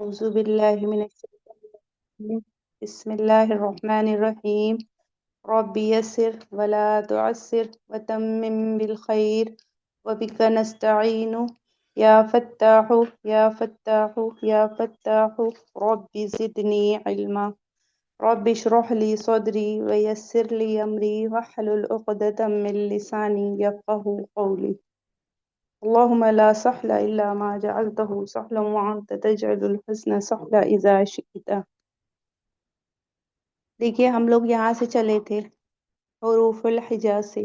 أعوذ بالله من الشيطان الرجيم. بسم الله الرحمن الرحيم. رب يسر ولا تعسر وتمم بالخير وبك نستعين يا فتاح يا فتاح يا فتاح رب زدني علما رب اشرح لي صدري ويسر لي أمري واحلل عقدة من لساني يفقه قولي. اللهم لا سهل إلا ما جعلته سهلا وأنت تجعل الحزن سهلا إذا شئت. دیکھیے ہم لوگ یہاں سے چلے تھے حروف الحجا سے.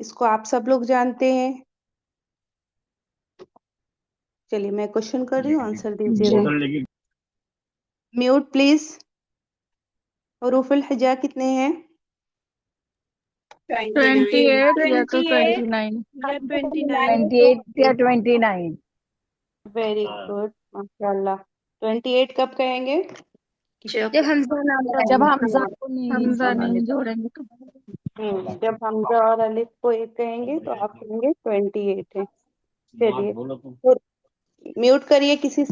اس کو آپ سب لوگ جانتے ہیں. چلیے میں کوشچن کر رہی ہوں، آنسر دیجیے گا. Mute please. حروف الحجا کتنے ہیں؟ 28 یا تو 28 29. یا 29. 28 یا 29. ویری گڈ ماشاء اللہ. 28 کب کہیں گے؟ جب حمزہ نام کا جب حمزہ کو حمزہ نہیں جوڑیں گے تو. جب حمزہ اور الف کو ایک کہیں گے تو آپ کہیں گے 28 ہے. چلیے میوٹ کریے. کسی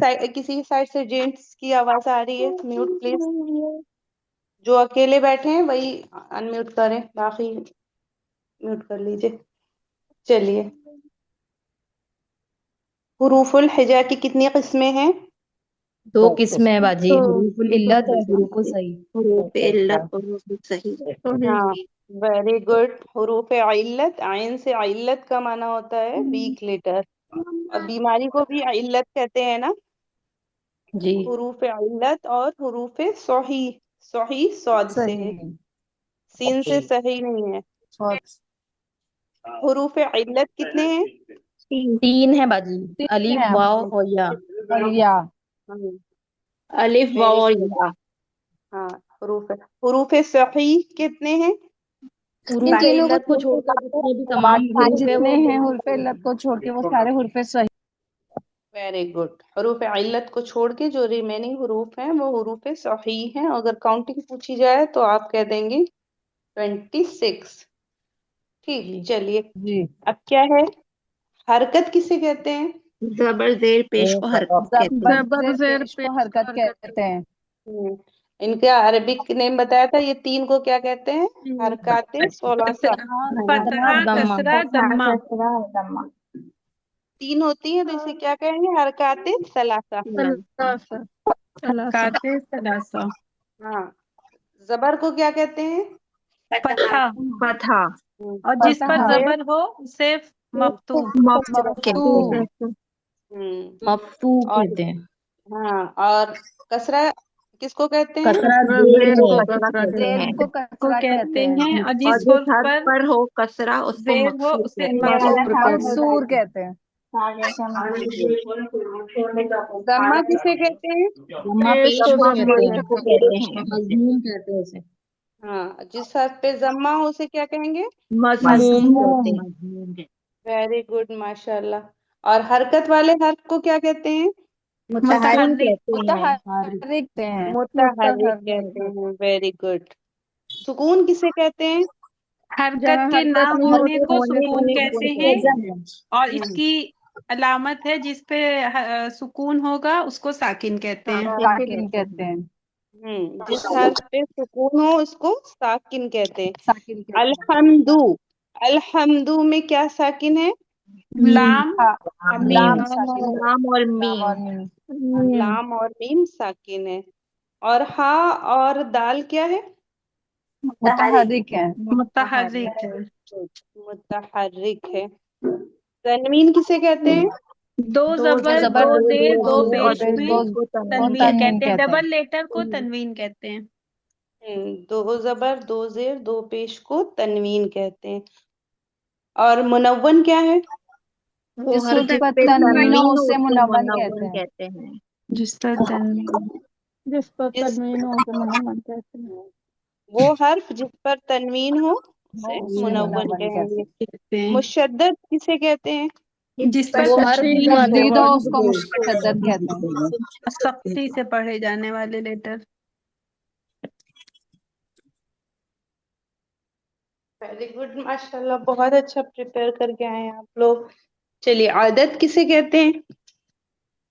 سائڈ سے جینٹس کی آواز آ رہی ہے؟ Mute please. جو اکیلے بیٹھے ہیں وہی انمیوٹ کریں، باقی میوٹ کر لیجیے. چلیے حروف الحجا کی کتنی قسمیں ہیں؟ 2 قسمیں ہیں باجی، تو حروف العلت اور حروف صحیح. حروف علت حروف صحیح. ہاں ویری گڈ. حروف علت، عین سے علت کا معنی ہوتا ہے ویک لیٹر، اور بیماری کو بھی علت کہتے ہیں نا. جی حروف علت اور حروف صحیح. صحیح صاد سے ہے، صحیح. سین سے صحیح نہیں ہے. حروف علت کتنے ہیں؟ 3 ہے باجی، 3 الف ہیں واو اور یا. اور یا. الف واو اور یا. ہاں حروف صحیح کتنے ہیں؟ حروف علت کو چھوڑ کر جتنے بھی تمام باقی حروف ہے جتنے وہ ہیں حروف علت کو چھوڑ کے وہ سارے حروف صحیح. Very good. حروف علت کو چھوڑ کے جو ریمیننگ حروف ہیں وہ حروف صحیح ہیں. اگر کاؤنٹنگ پوچھی جائے تو آپ کہہ دیں گے 26. ٹھیک چلیے جی. اب کیا ہے؟ حرکت کسے کہتے ہیں؟ زبر زیر پیش کو حرکت کہتے ہیں. زبر زیر پیش پیش کو حرکت کہتے ہیں. ان کا عربک نیم بتایا تھا. یہ 3 کو کیا کہتے ہیں؟ حرکات ثلاثہ. فتحہ ضمہ. کسرہ ضمہ. 3 ہوتی ہیں تو اسے کیا کہیں گے؟ حرکات ثلاثہ. ثلاثہ. حرکات ثلاثہ. ہاں زبر کو کیا کہتے ہیں؟ فتحہ. فتحہ. اور جس پر فتحہ. زبر ہو اسے مفتوح. مفتوح کہتے ہیں. مفتوح اور کہتے ہیں. ہاں اور کسرہ کس کو کہتے ہیں؟ کسرہ کسرہ زیر زیر ہے. کسرہ کہتے زیر ہیں. کو کو کسرہ کہتے ہیں اور اور جس جس حرف حرف پر پر ہو کسرہ اس کو زیر ہو مکسور اسے کہتے ہیں. مکسور کہتے ہیں. مقصور کہتے ہیں. ضمہ کسے کہتے ہیں؟ ضمہ پیش پیش کو کو کہتے کہتے ہیں. پیش کو ہیں. کہتے ہیں. مضموم کہتے ہیں اسے. ہاں جس حرف پہ ضمہ ہو اسے کیا کہیں گے؟ مضموم کہتے مضموم. ہیں. ویری گڈ ماشاء اللہ. اور حرکت والے حرف کو کیا کہتے ہیں؟ متحرک کہتے ہیں. متحرک لکھتے ہیں. متحرک کہتے ہیں. Very good. سکون کسے کہتے ہیں؟ حرکت جہاں کے نہ حرکت نہیں ہونے ہوتی کو ہونے سکون کو کہتے سکون ہیں، کہتے ہیں. اور اس کی علامت ہے جس پہ سکون ہوگا اس کو ساکن کہتے ہیں. ساکن کہتے ہیں. جس حرف پہ سکون ہو اس کو ساکن کہتے ہیں. ساکن کہتے ہیں. الحمدو. الحمدو میں کیا ساکن ہے؟ لام اور میم. لام ساکن ہے. لام اور لام اور میم. میم. لام اور میم ساکن ہے. اور ہا اور دال کیا ہے؟ متحرک ہے. متحرک ہے. متحرک ہے. تنوین کسے کہتے ہیں؟ 2 زبر زبر 2 زیر 2 زیر اور پیش میں دو کو تنوین کہتے ہیں. ڈبل لیٹر کو تنوین کہتے ہیں. 2 زبر 2 زیر 2 پیش کو تنوین کہتے ہیں. اور منون کیا ہے؟ وہ جس ہر حرف جس پر پہ تنوین ہو تنوین ہو اسے اس کو منون منون کہتے ہیں. جس پر تنوین جس ہو تو منون کہتے ہیں. وہ حرف جس پر تنوین ہو اسے اسے منون کہیں گے. کہتے ہیں. مشدد کسے کہتے ہیں؟ جس پر وہ حرف تشدید والے تشدید ہو ہو اس کو مشدد کہتے ہیں. سختی سے پڑھے جانے والے لیٹر. ویری گڈ ماشاء اللہ. بہت اچھا پریپیئر کر کے آئے ہیں آپ لوگ. چلیے عادت کسے کہتے ہیں؟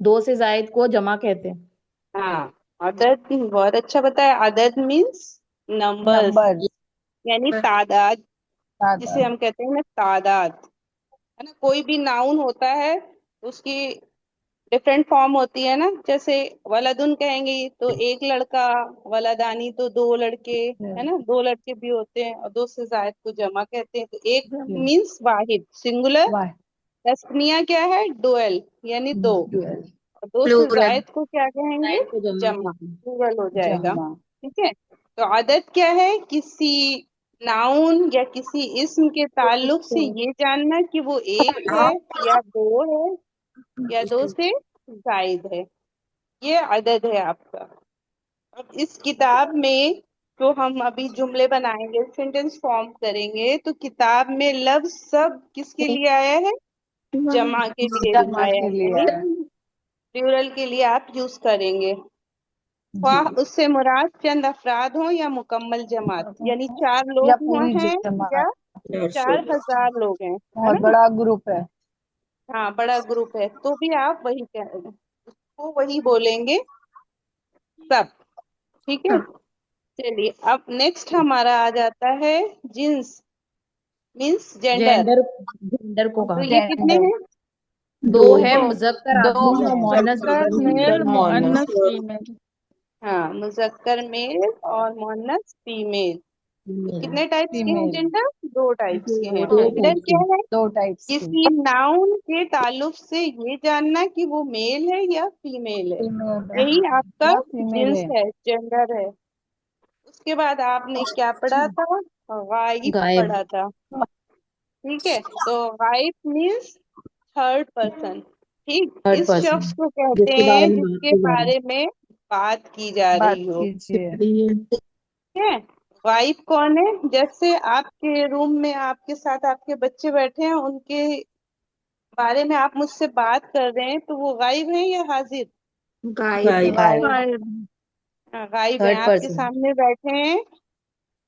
دو سے زائد کو جمع کہتے ہیں۔ ہاں عدد بہت اچھا بتایا، عدد مینس نمبرز، نمبرز یعنی تعداد، جسے تعداد۔ ہم کہتے ہیں نا تعداد، ہے نا۔ کوئی بھی ناؤن ہوتا ہے اس کی ڈفرینٹ فارم ہوتی ہے نا، جیسے ولدن کہیں گے تو ایک لڑکا، ولدانی تو دو لڑکے، ہے نا، دو لڑکے بھی ہوتے ہیں، اور دو سے زائد کو جمع کہتے ہیں۔ تو ایک مینس واحد سنگولر، واحد تسنیہ کیا ہے ڈوئل یعنی دو، ڈوئل اور دو سے پلورل زائد کو کیا کہیں گے زائد کو جمع جمع، کہتے ہیں۔ پلورل ہو جائے گا، جمع۔ ٹھیک ہے۔ تو عدد کیا ہے؟ کسی ناؤن یا کسی اسم کے تعلق سے یہ جاننا کہ وہ ایک ہے یا دو ہے یا دو سے زائد ہے، یہ عدد ہے آپ کا۔ اب اس کتاب میں جو ہم ابھی جملے بنائیں گے، سینٹینس فارم کریں گے، تو کتاب میں لفظ سب کس کے لیے آیا ہے؟ جمع کے لیے جمع آیا کے ہے، لیے یعنی ہے۔ پلورل کے لیے آپ یوز کریں گے، خواہ اس سے مراد چند افراد ہوں یا مکمل جماعت، یعنی 4 یا لوگ پوری ہیں یا جماعت، 4000 لوگ ہیں، ہے بہت نا۔ بڑا گروپ ہے۔ ہاں بڑا گروپ ہے تو بھی آپ وہی اس کو وہی بولیں گے سب، ٹھیک ہے۔ چلیے اب نیکسٹ ہمارا آ جاتا ہے جنس، مینس جینڈر۔ جینڈر کو تو کہا یہ کتنے جینڈر ہیں؟ دو ہے، مذکر دو آدمی ہے، اور مؤنث مذکر میل، مؤنث فیمیل۔ ہاں مذکر میل اور مؤنث فیمیل۔ کتنے ٹائپس کے ہیں فیمیل، جینڈر؟ 2 ٹائپس کے ہیں۔ دو جینڈر کیا ہے؟ دو ٹائپس کی، کسی ناؤن کے تعلق سے یہ جاننا کہ وہ میل ہے یا فیمیل ہے، فیمیل یہی آپ کا یا فیمیل جنس ہے۔ ہے، جینڈر ہے۔ اس کے بعد آپ نے کیا پڑھا تھا؟ غائب غائب پڑھا تھا، ٹھیک ہے۔ تو غائب مینس تھرڈ پرسن، ٹھیک، تھرڈ اس پرسن شخص کو جس کہتے کے ہیں بارے میں جس بات کے کی جا بارے میں بات کی جا بات رہی ہو، کیجیے۔ رہی ہے۔ ٹھیک ہے۔ غائب کون ہے؟ جیسے آپ کے روم میں آپ کے ساتھ آپ کے بچے بیٹھے ہیں، ان کے بارے میں آپ مجھ سے بات کر رہے ہیں، تو وہ غائب ہیں یا حاضر؟ غائب غائب۔ غائب ہیں، تھرڈ آپ کے پرسن سامنے بیٹھے ہیں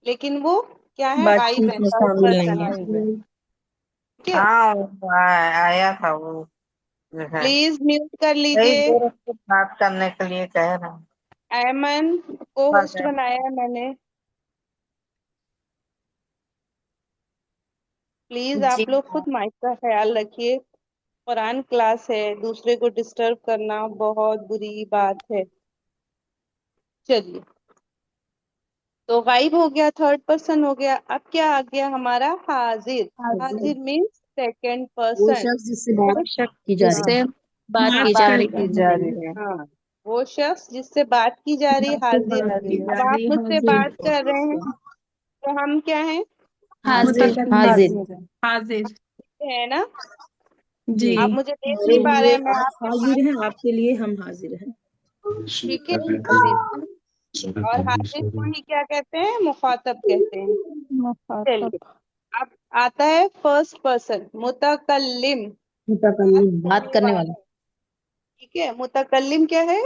لیکن وہ کیا ہے؟ بات غائب چیت ہیں، میں تھرڈ شامل پرسن ہے، نہیں غائب ہے۔ ٹھیک ہے۔ ہاں آیا تھا وہ جو ہے پلیز میوٹ کر کئی لیجئے۔ دیر سے بات کرنے کے لیے کہہ رہا ہوں ایمن کو ہوسٹ بنایا ہے میں نے، پلیز جی آپ لوگ خود مائک کا خیال رکھیے، قرآن کلاس ہے، دوسرے کو ڈسٹرب کرنا بہت بری بات ہے۔ چلیے تو غائب ہو گیا، تھرڈ پرسن ہو گیا۔ اب کیا آ گیا ہمارا؟ حاضر۔ حاضر مینس سیکنڈ وہ پرسن، شخص جس سے بات کی جا جس رہی سے ہے بات ہاں کی جا بات رہی کی ہے۔ جا رہی ہے۔ ہاں وہ شخص جس سے بات کی جا رہی، حاضر۔ اب آپ مجھ سے بات کر رہے ہیں تو ہم کیا ہیں؟ حاضر، حاضر۔ حاضر ہے۔ حاضر، ہے نا۔ جی، آپ مجھے دیکھ ہمارے نہیں پا رہے لیے ہیں، میں آپ آپ سے حاضر بات، ہیں، آپ کے لیے ہم حاضر ہیں۔ ٹھیک ہے حاضر۔ اور حاضر کو ہی کیا کہتے ہیں؟ مخاطب کہتے ہیں۔ مخاطب۔ چلیے اب آتا ہے فرسٹ پرسن، متکلم، بات متکلم بات کرنے کرنے والا، والا، ٹھیک ہے۔ متکلم کیا ہے؟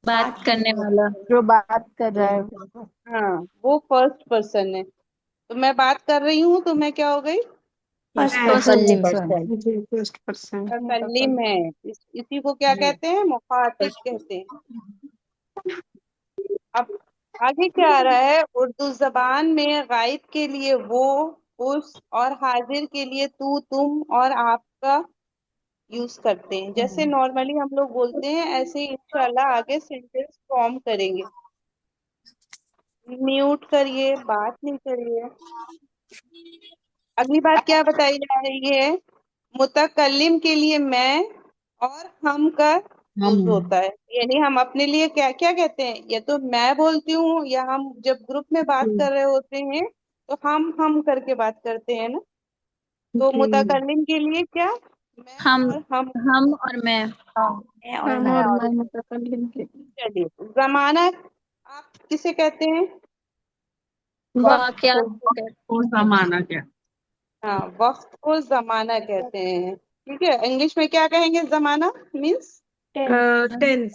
بات کرنے والا۔ جو بات کر رہا ہے وہ۔ ہاں وہ فرسٹ پرسن ہے، تو میں بات کر رہی ہوں تو میں کیا ہو گئی؟ متکلم۔ جی فرسٹ پرسن۔ متکلم ہے، اسی کو کیا کہتے ہیں؟ مخاطب کہتے ہیں۔ اب آگے کیا آ رہا ہے؟ اردو زبان میں غائب کے لیے وہ، اس اور حاضر کے لیے تو، تم اور آپ کا یوز کرتے ہیں۔ جیسے نارملی ہم لوگ بولتے ہیں ایسے ہی انشاءاللہ آگے سینٹینس فارم کریں گے۔ میوٹ کریے، بات نہیں کریے۔ اگلی بات کیا بتائی جا رہی ہے؟ متکلم کے لیے میں اور ہم کا ہم یوز ہوتا ہے، یعنی ہم اپنے لیے کیا کیا کہتے ہیں؟ یا تو میں بولتی ہوں، یا ہم جب گروپ میں بات کر رہے ہوتے ہیں تو ہم کر کے بات کرتے ہیں نا۔ تو متکلم کے لیے کیا؟ میں ہم اور ہم۔ اور میں۔ ہم اور میں متکلم کے چلیے زمانہ آپ کسے کہتے ہیں؟ وقت کو، واقعات کو کہتے وہ زمانہ کیا؟ ہاں وقت کو زمانہ کہتے ہیں، ٹھیک ہے۔ انگلش میں کیا کہیں گے؟ زمانہ مینس، ٹینس،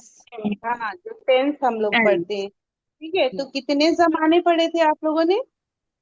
ہاں جو ٹینس ہم لوگ ٹینس، پڑھتے ہیں، ٹھیک ہے۔ تو کتنے زمانے پڑھے تھے آپ لوگوں نے؟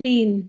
3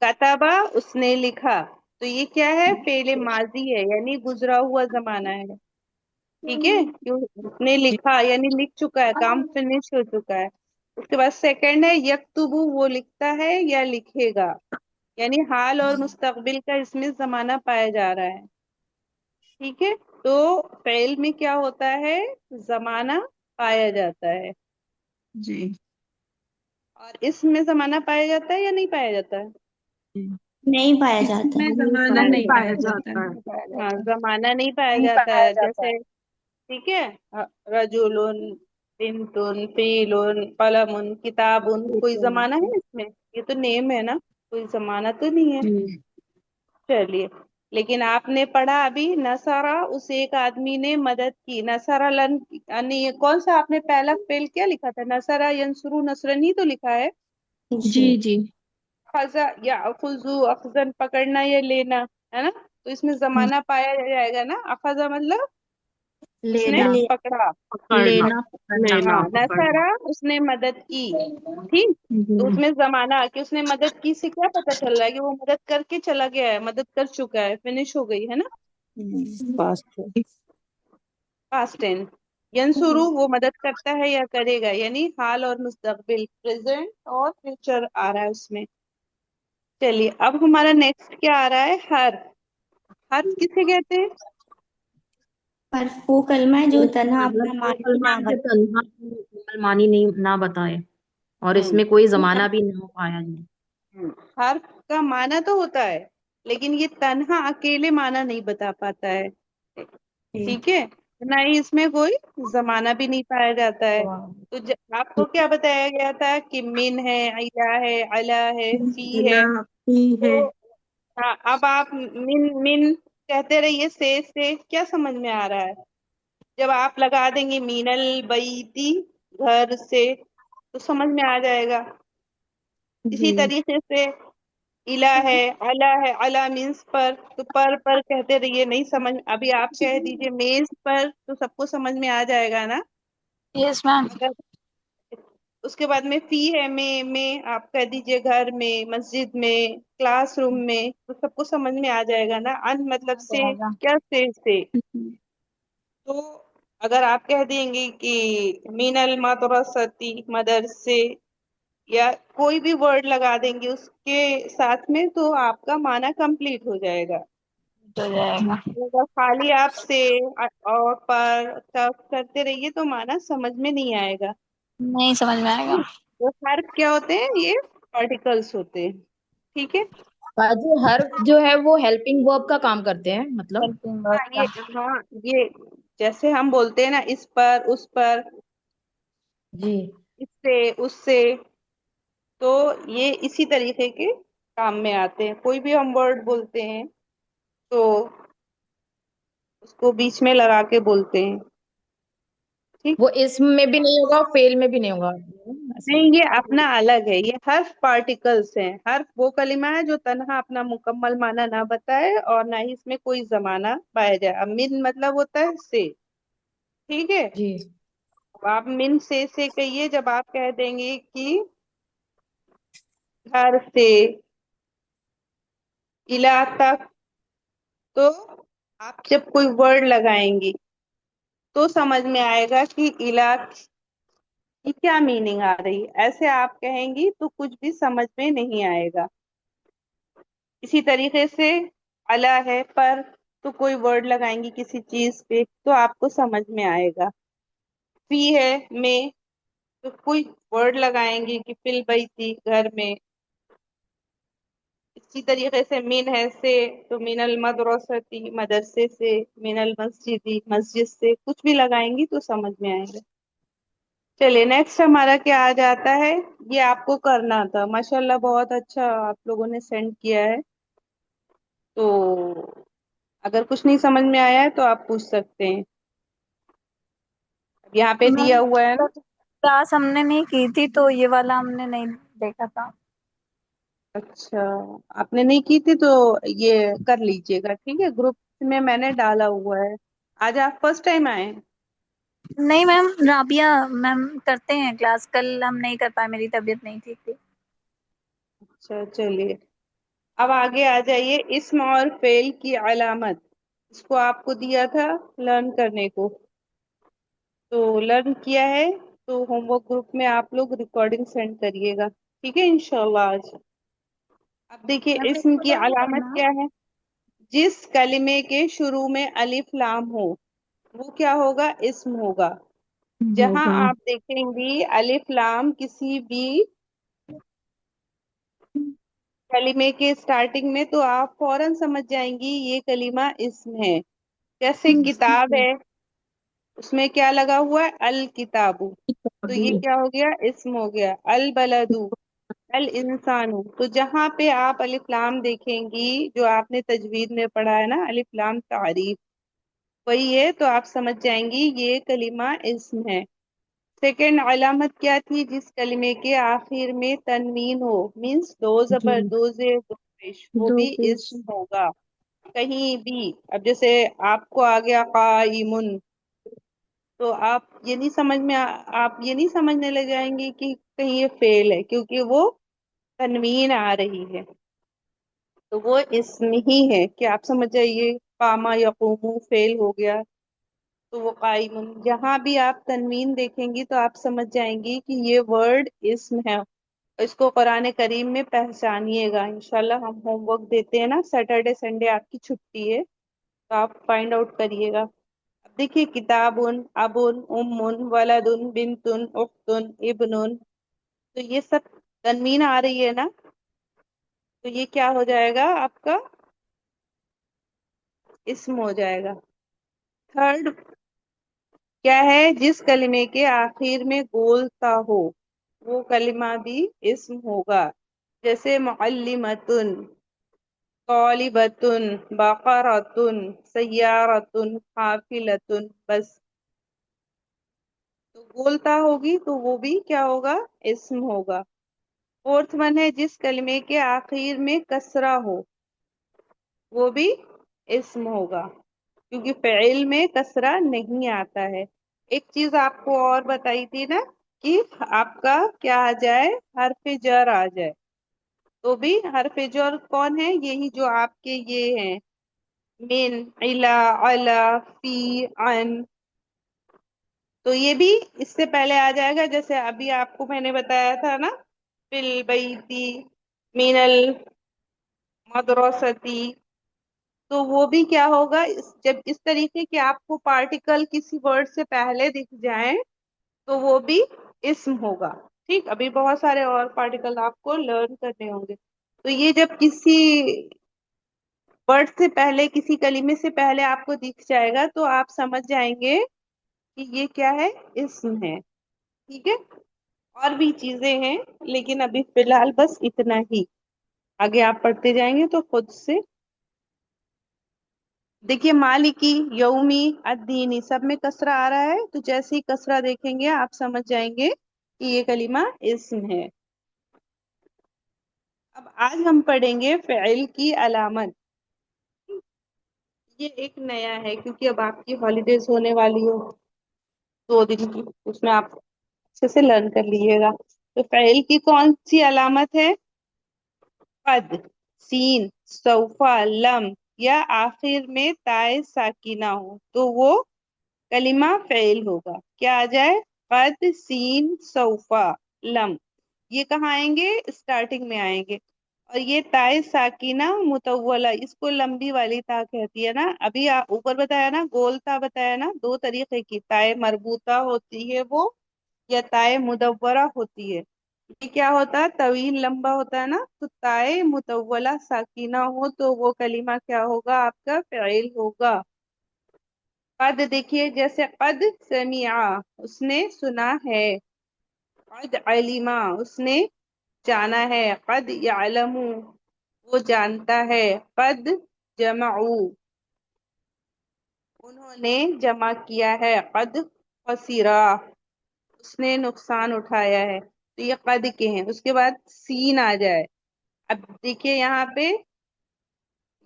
کتابہ اس نے لکھا، تو یہ کیا ہے؟ فعل ماضی ہے، یعنی گزرا ہوا زمانہ ہے. ٹھیک ہے، اس نے لکھا یعنی لکھ چکا ہے، کام فنش ہو چکا ہے. اس کے بعد سیکنڈ ہے یکتبو، وہ لکھتا ہے یا لکھے گا، یعنی حال اور مستقبل کا اس میں زمانہ پایا جا رہا ہے. ٹھیک ہے، تو فعل میں کیا ہوتا ہے؟ زمانہ پایا جاتا ہے. جی اور اس میں زمانہ پایا جاتا ہے یا نہیں پایا جاتا ہے؟ نہیں پایا اس جاتا میں ہے. زمانہ نہیں نہیں پایا پایا جاتا جاتا ہے. ہے. ہاں، زمانہ نہیں پایا نہیں جاتا پایا ہے. جاتا ہے. جیسے ٹھیک ہے، رجولن، بنتن، فیلن، قلم، کتابن، کوئی زمانہ ہے اس میں؟ یہ تو نیم ہے نا، کوئی زمانہ تو نہیں ہے. چلیے، لیکن آپ نے پڑھا ابھی نصارہ، اس ایک آدمی نے مدد کی. نصارہ لن، یعنی کون سا آپ نے پہلا فعل کیا لکھا تھا؟ نصارہ ینصرو، نصرن ہی تو لکھا ہے. جی جی اخذ یا اخذو، اخذن پکڑنا یا لینا، ہے نا؟ تو اس میں زمانہ پایا جائے گا نا. اخذ مطلب اس نے لینا، پکڑا. پکڑنا، لینا، پکڑنا. لینا ہاں، پکڑنا. نصرہ اس نے مدد کی. ٹھیک، تو اس میں زمانہ کہ اس نے مدد کی سے کیا پتا چل رہا ہے؟ کہ وہ مدد کر کے چلا گیا ہے، مدد کر چکا ہے، فنش ہو گئی ہے نا. پاسٹ. Past tense. ینصرو وہ مدد کرتا ہے یا کرے گا، یعنی حال اور مستقبل، پریزنٹ اور فیوچر آ رہا ہے اس میں. چلیے، اب ہمارا نیکسٹ کیا آ رہا ہے؟ حرف. حرف کسے کہتے ہیں؟ حرف وہ کلمہ ہے جو تنہا مطلب اپنا وہ معنی کلمہ نہ جو بتا. تنہا مکمل معنی نہیں نہ بتائے اور اس میں کوئی زمانہ بھی نہ پایا جائے. حرف کا معنی تو ہوتا ہے، لیکن یہ تنہا اکیلے معنی نہیں بتا پاتا ہے. ٹھیک ہے، نہ ہی اس میں کوئی زمانہ بھی نہیں پایا جاتا ہے. تو آپ کو کیا بتایا گیا تھا کہ من ہے، الہ ہے، علا ہے، فی ہے. تو ہاں، اب آپ من کہتے رہیے سے کیا سمجھ میں آ رہا ہے؟ جب آپ لگا دیں گے مین البیتی، گھر سے، تو سمجھ میں آ جائے گا. اسی طریقے سے الہ ہے، علا ہے، علا مینس پر، تو پر کہتے رہیے، نہیں سمجھ. ابھی آپ کہہ دیجئے میز پر، تو سب کو سمجھ میں آ جائے گا نا. یس میم. اگر اس کے بعد میں فی ہے، میں آپ کہہ دیجئے گھر میں، مسجد میں، کلاس روم میں، تو سب کو سمجھ میں آ جائے گا نا. ان مطلب سے کیا سے. تو اگر آپ کہہ دیں گے کہ مین المدرستی، مدرسے، یا کوئی بھی ورڈ لگا دیں گے اس کے ساتھ میں، تو آپ کا معنی کمپلیٹ ہو جائے گا. اگر خالی آپ سے اور پر کرتے رہیے تو معنی سمجھ میں نہیں آئے گا. نہیں سمجھ میں آئے گا. وہ حرف کیا ہوتے ہیں؟ یہ پارٹیکلس ہوتے ہیں. ٹھیک ہے، باجی حرف جو ہے وہ ہیلپنگ ورب کا کام کرتے ہیں، مطلب یہ جیسے ہم بولتے ہیں نا، اس پر، اس پر، جی اس سے، اس سے، تو یہ اسی طریقے کے کام میں آتے ہیں. کوئی بھی ہم ورڈ بولتے ہیں تو اس کو بیچ میں لگا کے بولتے ہیں. ٹھیک، وہ اسم میں بھی نہیں ہوگا، فیل میں بھی نہیں ہوگا ایسا. نہیں، یہ اپنا الگ ہے. یہ حرف پارٹیکلس ہیں. حرف وہ کلمہ ہے جو تنہا اپنا مکمل معنی نہ بتائے اور نہ ہی اس میں کوئی زمانہ پایا جائے. اب من مطلب ہوتا ہے سے. ٹھیک ہے، جی اب آپ من سے کہیے. جب آپ کہہ دیں گے کہ گھر سے الہ تک، تو آپ جب کوئی ورڈ لگائیں گی تو سمجھ میں آئے گا کہ الہ کی کیا میننگ آ رہی. ایسے آپ کہیں گی تو کچھ بھی سمجھ میں نہیں آئے گا. اسی طریقے سے علا ہے، پر، تو کوئی ورڈ لگائیں گی کسی چیز پہ تو آپ کو سمجھ میں آئے گا. فی ہے، میں، تو کوئی ورڈ لگائیں گی کہ فل بیتی، گھر میں. اسی طریقے سے من ہے سے، تو من المدرستی، مدرسے سے. من المسجدی، مسجد سے. کچھ بھی لگائیں گی تو سمجھ میں آئے گا. چلیے، نیکسٹ ہمارا کیا آ جاتا ہے؟ یہ آپ کو کرنا تھا. ماشاءاللہ بہت اچھا آپ لوگوں نے سینڈ کیا ہے. تو اگر کچھ نہیں سمجھ میں آیا ہے تو آپ پوچھ سکتے ہیں. یہاں پہ دیا ہوا ہے نا. کلاس ہم نے نہیں کی تھی تو یہ والا ہم نے نہیں دیکھا تھا. اچھا، آپ نے نہیں کی تھی تو یہ کر لیجئے گا. ٹھیک ہے، گروپ میں نے ڈالا ہوا ہے. آج آپ فرسٹ ٹائم آئے ہیں؟ نہیں میم، رابعہ میم کرتے ہیں کلاس. کل ہم نہیں کر پائے، میری طبیعت نہیں ٹھیک تھی. اچھا، چلیے. اب آگے آ جائیے اسم اور فعل کی علامت. اس کو آپ کو دیا تھا لرن کرنے کو، تو لرن کیا ہے تو ہوم ورک گروپ میں آپ لوگ ریکارڈنگ سینڈ کریے گا، ٹھیک ہے انشاءاللہ آج. اب دیکھیے اسم کی علامت کیا ہے. جس کلمے کے شروع میں الف لام ہو وہ کیا ہوگا؟ اسم ہوگا. جہاں آپ دیکھیں گی الف لام کسی بھی کلمے کے سٹارٹنگ میں تو آپ فوراً سمجھ جائیں گی یہ کلمہ اسم ہے. جیسے کتاب ہے، اس میں کیا لگا ہوا ہے؟ الکتاب، تو یہ کیا ہو گیا؟ اسم ہو گیا. البلد، الانسان، تو جہاں پہ آپ الف لام دیکھیں گی جو آپ نے تجوید میں پڑھا ہے نا الف لام تعریف، وہی ہے، تو آپ سمجھ جائیں گی یہ کلمہ اسم ہے. سیکنڈ علامت کیا تھی؟ جس کلمے کے آخر میں تنوین ہو، مینس دو زبر، دو زیر، دو پیش، وہ بھی اسم ہوگا کہیں بھی. اب جیسے آپ کو آ گیا قائمن، تو آپ یہ نہیں سمجھ میں آپ یہ نہیں سمجھنے لگ جائیں گے کہ کہیں یہ فعل ہے، کیونکہ وہ تنوین آ رہی ہے تو وہ اسم ہی ہے. کہ آپ سمجھ جائیے قاما یقوم فعل ہو گیا تو وہ قائم. جہاں بھی آپ تنوین دیکھیں گی تو آپ سمجھ جائیں گی کہ یہ ورڈ اسم ہے. اس کو قرآن کریم میں پہچانیے گا. انشاءاللہ ہم ہوم ورک دیتے ہیں نا، سیٹرڈے سنڈے آپ کی چھٹی ہے تو آپ فائنڈ آؤٹ کریے گا. اب دیکھیے کتابن، ابن، امن، ولدن، بنتن، اختن، ابنن، تو یہ سب تنوین آ رہی ہے نا، تو یہ کیا ہو جائے گا؟ آپ کا اسم ہو جائے گا. تھرڈ کیا ہے؟ جس کلمے کے آخر میں گول تا ہو وہ کلمہ بھی اسم ہوگا. جیسے معلمتن، طالبتن، بقرتن، سیارتن، حافلتن، بس. تو گولتا ہوگی تو وہ بھی کیا ہوگا؟ اسم ہوگا. فورتھ ون ہے جس کلمے کے آخر میں کسرہ ہو وہ بھی اسم ہوگا، کیونکہ فعل میں کسرہ نہیں آتا ہے. ایک چیز آپ کو اور بتائی تھی نا کہ آپ کا کیا آ جائے؟ حرف جر آ جائے، تو بھی حرف جر کون ہے؟ یہی جو آپ کے یہ ہیں، من، الا، علا، فی، عن، تو یہ بھی اس سے پہلے آ جائے گا. جیسے ابھی آپ کو میں نے بتایا تھا نا، فی البیتی، من المدرستی، تو وہ بھی کیا ہوگا؟ جب اس طریقے کے آپ کو پارٹیکل کسی ورڈ سے پہلے دکھ جائیں تو وہ بھی اسم ہوگا. ٹھیک، ابھی بہت سارے اور پارٹیکل آپ کو لرن کرنے ہوں گے. تو یہ جب کسی ورڈ سے پہلے، کسی کلمے سے پہلے آپ کو دکھ جائے گا تو آپ سمجھ جائیں گے کہ یہ کیا ہے؟ اسم ہے. ٹھیک ہے، اور بھی چیزیں ہیں لیکن ابھی فی الحال بس اتنا ہی. آگے آپ پڑھتے جائیں گے تو خود سے دیکھیے مالکی، یومی، الدینی، سب میں کسرہ آ رہا ہے، تو جیسے ہی کسرہ دیکھیں گے آپ سمجھ جائیں گے کہ یہ کلمہ اسم ہے. اب آج ہم پڑھیں گے فعل کی علامت. یہ ایک نیا ہے کیونکہ اب آپ کی ہالیڈیز ہونے والی ہو 2 دن کی، اس میں آپ اچھے سے لرن کر لیجیے گا. تو فعل کی کون سی علامت ہے؟ قد، سین، سوفا، لم، یا آخر میں تائے ساکینہ ہو تو وہ کلمہ فعل ہوگا. کیا آ جائے؟ قد، سین، سوفا، لم. یہ کہاں آئیں گے؟ اسٹارٹنگ میں آئیں گے. اور یہ تائے ساکینہ متولہ، اس کو لمبی والی تا کہتی ہے نا. ابھی اوپر بتایا نا، گول تا بتایا نا، 2 طریقے کی تائے مربوطہ ہوتی ہے وہ، یا تائے مدورہ ہوتی ہے. یہ کیا ہوتا ہے؟ طویل لمبا ہوتا ہے نا، تو تائے متولہ ساکینہ ہو تو وہ کلمہ کیا ہوگا؟ آپ کا فعل ہوگا. قد دیکھیے، جیسے قد سمعا، اس نے سنا ہے. قد علما، اس نے جانا ہے. قد یعلم، وہ جانتا ہے. قد جمعوا، انہوں نے جمع کیا ہے. قد خسرا، اس نے نقصان اٹھایا ہے. تو یہ قد کے ہیں. اس کے بعد سین آ جائے. اب دیکھیے یہاں پہ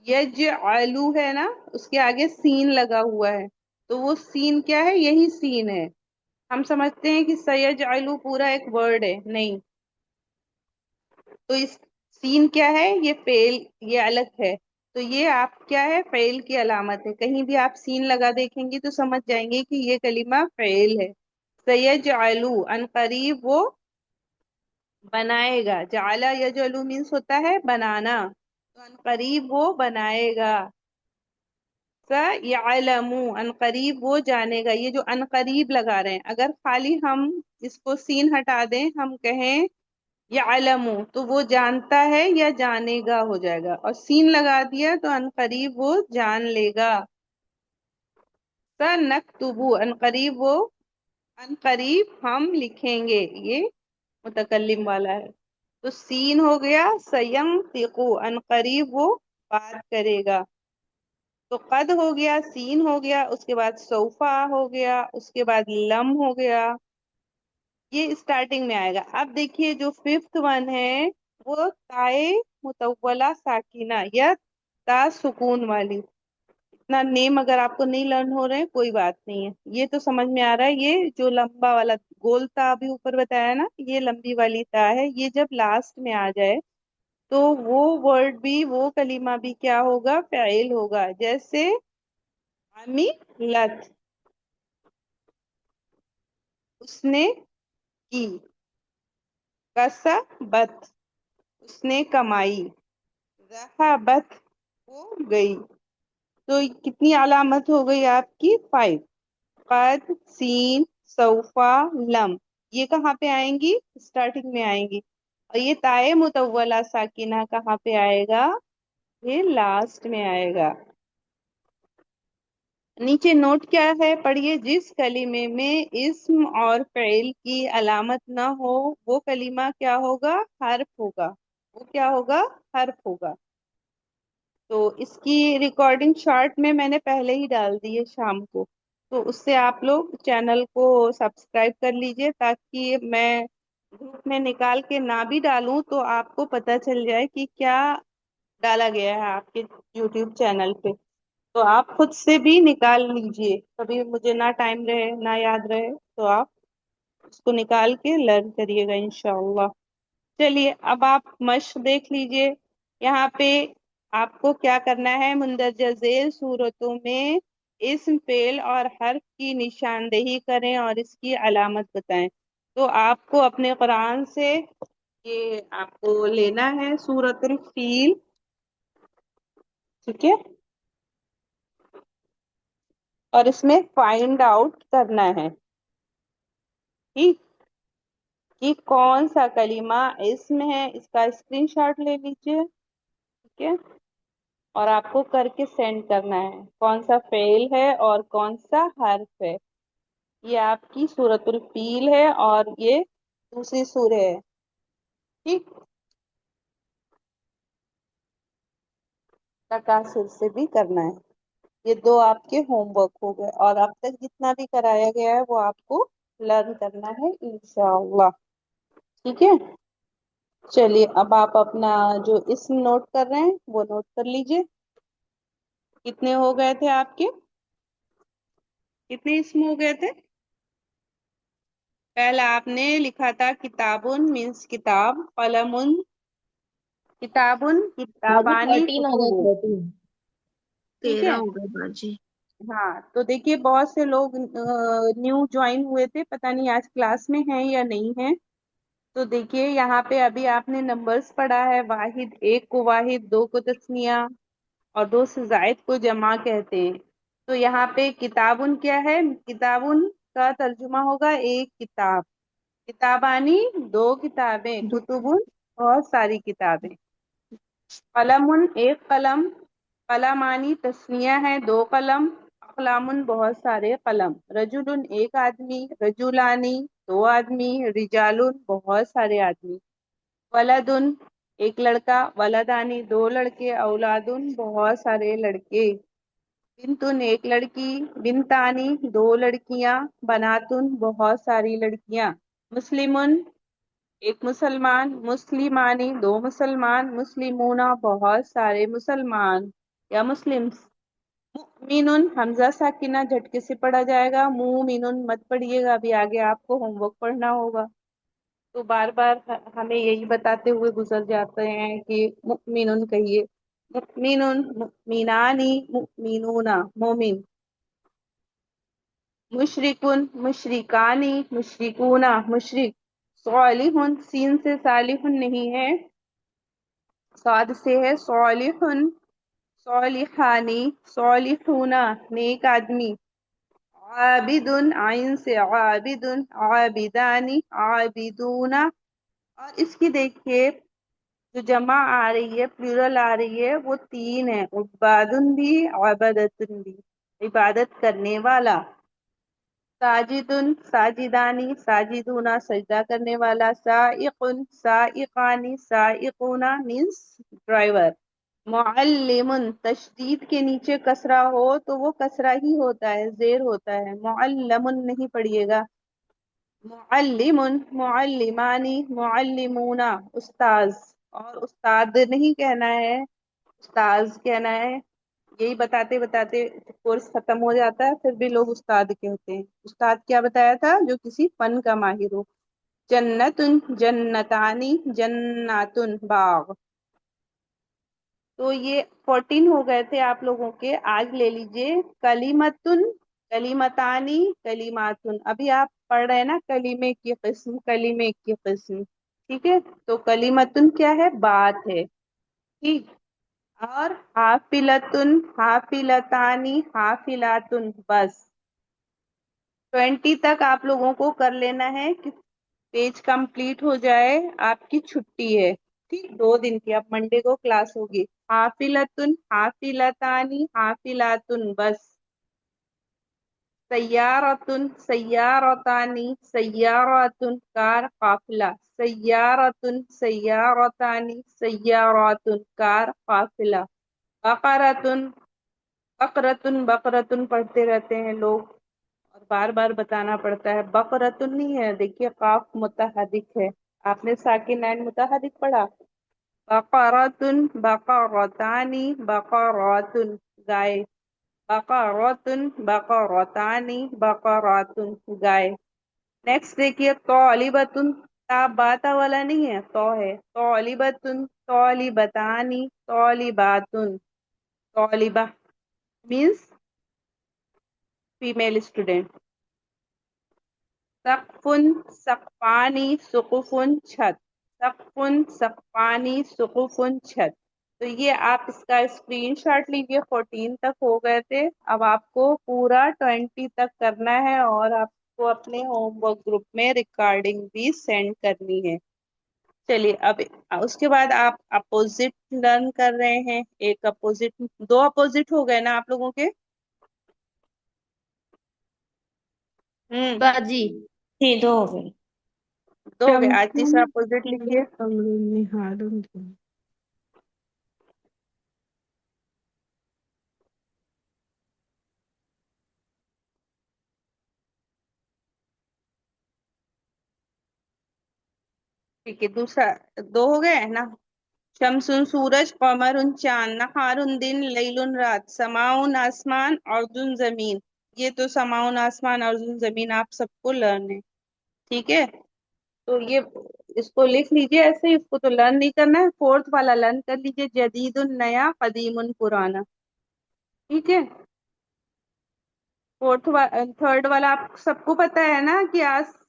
یجعلو ہے نا، اس کے آگے سین لگا ہوا ہے، تو وہ سین کیا ہے؟ یہی سین ہے. ہم سمجھتے ہیں کہ سیجعلو پورا ایک ورڈ ہے، نہیں. تو اس سین کیا ہے؟ یہ فعل، یہ الگ ہے، تو یہ آپ کیا ہے؟ فعل کی علامت ہے. کہیں بھی آپ سین لگا دیکھیں گی تو سمجھ جائیں گے کہ یہ کلمہ فعل ہے. سیجعلو، ان قریب وہ بنائے گا. جعل یجعلو مینس ہوتا ہے بنانا، تو ان قریب وہ بنائے گا. سیعلم، ان قریب وہ جانے گا. یہ جو ان قریب لگا رہے ہیں، اگر خالی ہم اس کو سین ہٹا دیں، ہم کہیں یعلم، تو وہ جانتا ہے یا جانے گا ہو جائے گا، اور سین لگا دیا تو ان قریب وہ جان لے گا. سنکتب، ان قریب وہ، ان قریب ہم لکھیں گے. یہ متکلم والا ہے. تو سین ہو گیا. سینطق، ان قریب وہ بات کرے گا. تو قد ہو گیا، سین ہو گیا، اس کے بعد سوفا ہو گیا، اس کے بعد لم ہو گیا. یہ اسٹارٹنگ میں آئے گا. اب دیکھیے جو ففتھ ون ہے وہ تائے متولہ ساکینہ یا تا سکون والی. اتنا نیم اگر آپ کو نہیں لرن ہو رہے ہیں کوئی بات نہیں ہے، یہ تو سمجھ میں آ رہا ہے. یہ جو لمبا والا گول تا ابھی اوپر بتایا نا، یہ لمبی والی تا ہے. یہ جب لاسٹ میں آ جائے تو وہ ورڈ بھی، وہ کلمہ بھی کیا ہوگا؟ فعل ہوگا. جیسے عملت، اس نے کی. کسبت، اس نے کمائی. ذہبت، وہ گئی. تو کتنی علامت ہو گئی آپ کی؟ 5. قد، سین، سوفا، لم، یہ کہاں پہ آئیں گی؟ اسٹارٹنگ میں آئیں گی. اور یہ تائے متولہ ساکینہ کہاں پہ آئے گا؟ یہ لاسٹ میں آئے گا. نیچے نوٹ کیا ہے پڑھیے. جس کلمے میں اسم اور فعل کی علامت نہ ہو وہ کلمہ کیا ہوگا؟ حرف ہوگا. وہ کیا ہوگا؟ حرف ہوگا. تو اس کی ریکارڈنگ شارٹ میں نے پہلے ہی ڈال دی ہے شام کو، تو اس سے آپ لوگ چینل کو سبسکرائب کر لیجئے تاکہ میں گروپ میں نکال کے نہ بھی ڈالوں تو آپ کو پتہ چل جائے کہ کیا ڈالا گیا ہے آپ کے یوٹیوب چینل پہ. تو آپ خود سے بھی نکال لیجئے، کبھی مجھے نہ ٹائم رہے نہ یاد رہے تو آپ اس کو نکال کے لرن کریے گا انشاءاللہ. چلیے اب آپ مشق دیکھ لیجئے. یہاں پہ آپ کو کیا کرنا ہے؟ مندرجہ ذیل صورتوں میں اسم، فعل اور حرف کی نشاندہی کریں اور اس کی علامت بتائیں. تو آپ کو اپنے قرآن سے یہ آپ کو لینا ہے سورۃ الفیل، ٹھیک ہے، اور اس میں فائنڈ آؤٹ کرنا ہے ٹھیک کہ کون سا کلمہ اسم ہے. اس کا اسکرین شاٹ لے لیجئے، ٹھیک ہے، اور آپ کو کر کے سینڈ کرنا ہے. کون سا فعل ہے اور کون سا حرف ہے. یہ آپ کی سورۃ الفیل ہے اور یہ دوسری سورہ ہے ٹھیک. تکاثر سے بھی کرنا ہے. یہ 2 آپ کے ہوم ورک ہو گئے، اور اب تک جتنا بھی کرایا گیا ہے وہ آپ کو لرن کرنا ہے انشاءاللہ. ٹھیک ہے، چلیے اب آپ اپنا جو اسم نوٹ کر رہے ہیں وہ نوٹ کر لیجئے. کتنے ہو گئے تھے آپ کے؟ کتنے اسم ہو گئے تھے؟ پہلا آپ نے لکھا تھا کتابن مینس کتاب، قلمن کتابن، باجی کتابانی 13 ہو کتب. گئے 13. ٹھیک ہے، 13 ہو گئے باجی. ہاں تو دیکھیے بہت سے لوگ نیو جوائن ہوئے تھے، پتہ نہیں آج کلاس میں ہیں یا نہیں ہیں. تو دیکھیے یہاں پہ ابھی آپ نے نمبرز پڑھا ہے. واحد، ایک کو واحد، 2 کو تسنیہ اور 2 سے زائد کو جمع کہتے ہیں. تو یہاں پہ کتابن کیا ہے؟ کتابن کا ترجمہ ہوگا ایک کتاب. کتابانی 2 کتابیں، کتبن بہت ساری کتابیں. قلمن ایک قلم، قلمانی تسنیہ ہے 2 قلم، اقلامن بہت سارے قلم. رجلن ایک آدمی، رجولانی 2 آدمی، رجالن بہت سارے آدمی. ولدن ایک لڑکا، ولدانی 2 لڑکے، اولادن بہت سارے لڑکے. بنتن ایک لڑکی، بنتانی 2 لڑکیاں، بناتن بہت ساری لڑکیاں. مسلمن ایک مسلمان، مسلمانی 2 مسلمان، مسلمون بہت سارے مسلمان یا مسلمس. مؤمن حمزہ ساکنہ جھٹکے سے پڑھا جائے گا، مومن مت پڑھیے گا، ابھی آگے آپ کو ہوم ورک پڑھنا ہوگا. تو بار بار ہمیں یہی بتاتے ہوئے گزر جاتے ہیں کہ مؤمنون کہیے، مؤمنون، مؤمنانی، مؤمنون مومن، مشرکن، مشرکانی، مشرکون مشرک، صالحن سین سے صالحن نہیں ہے، صاد سے ہے صالحن، صالحانی، صالحون نیک آدمی، عابد عین سے عابد، عابدانی، عابدون، اور اس کی دیکھیے جو جمع آ رہی ہے، پلورل آ رہی ہے، وہ 3 ہے، عبادن بھی، عبادتن بھی، عبادت کرنے والا، ساجدن ساجدانی، ساجدون سجدہ کرنے والا، سائقن سائقانی، سائقون مینس ڈرائیور، معلم تشدید کے نیچے کسرہ ہو تو وہ کسرہ ہی ہوتا ہے، زیر ہوتا ہے، معلم نہیں پڑھیے گا، معلم، معلمانی، معلمون استاذ، اور استاد نہیں کہنا ہے، استاذ کہنا ہے، یہی بتاتے بتاتے کورس ختم ہو جاتا ہے، پھر بھی لوگ استاد کہتے ہیں۔ استاد کیا بتایا تھا؟ جو کسی فن کا ماہر ہو۔ جنتن جنتانی، جناتن باغ۔ تو یہ 14 ہو گئے تھے آپ لوگوں کے، آج لے لیجئے کلیمتن، کلیمتانی، کلیماتن، ابھی آپ پڑھ رہے ہیں نا کلیمے کی قسم، کلیمے کی قسم، ٹھیک ہے؟ تو کلیمتن کیا ہے؟ بات ہے، ٹھیک، اور حافلتن، حافلتانی، حافلاتن، بس 20 تک آپ لوگوں کو کر لینا ہے کہ پیج کمپلیٹ ہو جائے، آپ کی چھٹی ہے، ٹھیک، 2 دن کی، اب منڈے کو کلاس ہوگی۔ حافلتن، حافلتانی، حافلاتن، بس سیارتن، سیارتانی، سیاراتن، کار قافلہ، سیارتن، سیارتانی، سیاراتن، کار قافلہ، بقرتن، بقرتن، بقرتن پڑھتے رہتے ہیں لوگ اور بار بار بتانا پڑتا ہے، بقرتن نہیں ہے، دیکھیے قاف متحرک ہے، آپ نے ساکن عین متحرک پڑھا، بقرتن، بقرتانی، بقراتن، گائے، بقراتن، بقراتانی، بقراتن، گائے۔ نیکسٹ دیکھیے طالبتن، تا باتا والا نہیں ہے، تو ہے، طالبتن، طالبتانی، طالباتن، طالبہ means female student۔ سقفن، سقفانی، سقفن، چھت، سقفن، سقفانی، سقفن، چھت۔ تو یہ آپ اس کا اسکرین شاٹ لیجئے، 14 تک ہو گئے تھے، اب آپ کو پورا 20 تک کرنا ہے اور آپ کو اپنے ہوم ورک گروپ میں ریکارڈنگ بھی سینڈ کرنی ہے۔ چلیے اب اس کے بعد آپ اپوزٹ لرن کر رہے ہیں، ایک اپوزٹ، 2 اپوزٹ ہو گئے نا آپ لوگوں کے؟ باجی جی 2 ہو گئے۔ 2 ہو گئے، آج تیسرا اپوزٹ لکھیے۔ ٹھیک ہے، دوسرا 2 ہو گئے نا؟ شمسن سورج، قمرن چاند، نہارن دن، لیلن رات، سماؤن آسمان، اردن زمین۔ یہ تو سماؤن آسمان، اردن زمین آپ سب کو لرن ہے، ٹھیک ہے؟ تو یہ اس کو لکھ لیجئے ایسے ہی، اس کو تو لرن نہیں کرنا ہے، 4تھ والا لرن کر لیجئے، جدید نیا، قدیم پرانا، ٹھیک ہے؟ 3rd والا آپ سب کو پتا ہے نا کہ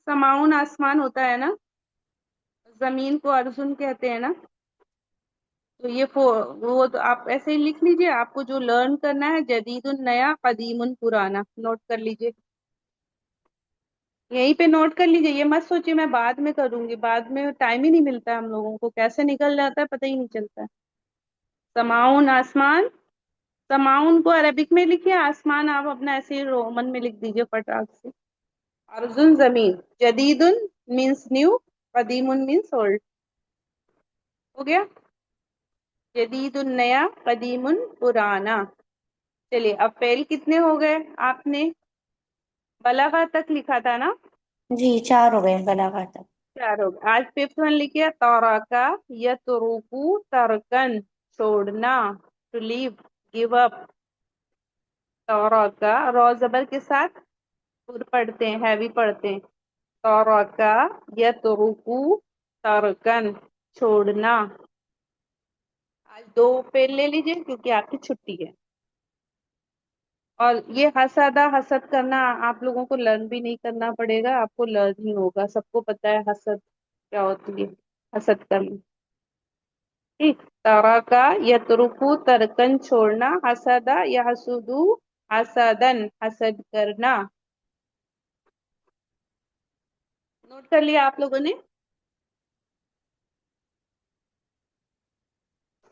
سماؤن آسمان ہوتا ہے نا، زمین کو ارضن کہتے ہیں نا، تو یہ وہ تو آپ ایسے ہی لکھ لیجئے، آپ کو جو لرن کرنا ہے جدید نیا، قدیم پرانا، نوٹ کر لیجئے، یہیں پہ نوٹ کر لیجئے، یہ مت سوچیے میں بعد میں کروں گی، بعد میں ٹائم ہی نہیں ملتا ہے ہم لوگوں کو، کیسے نکل جاتا ہے پتہ ہی نہیں چلتا ہے۔ سماؤن آسمان، سماؤن کو عربک میں لکھیے، آسمان آپ اپنا ایسے ہی رومن میں لکھ دیجئے فٹاک سے۔ ارضن زمین، جدید مینس نیو، قدیم مینس اولڈ، ہو گیا؟ جدید نیا، قدیم پرانا۔ چلیے اب فعل کتنے ہو گئے آپ نے؟ بلاغہ تک لکھا تھا نا؟ جی 4 ہو گئے بلاغت تک۔ 4 ہو گئے۔ آج 5th ون لکھیے، تارکا یترکو ترکن، چھوڑنا، to leave, give up, Taraka, رو زبر کے ساتھ پر پڑھتے ہیں، ہیوی پڑھتے ہیں، ترکا یترکو ترکن چھوڑنا. آج 2 فعل لے لیجیے کیونکہ آپ کی چھٹی ہے. اور یہ حسدہ حسد کرنا آپ لوگوں کو لرن بھی نہیں کرنا پڑے گا، آپ کو لرن ہی ہوگا. سب کو پتا ہے حسد کیا ہوتی ہے، حسد کرنا. ٹھیک. ترکا یترکو ترکن چھوڑنا، حسدہ یحسدو حسدن حسد کرنا. نوٹ کر لیا آپ لوگوں نے؟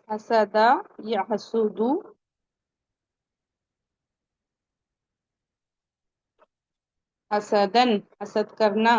حسدہ یحسدو حسدن حسد کرنا.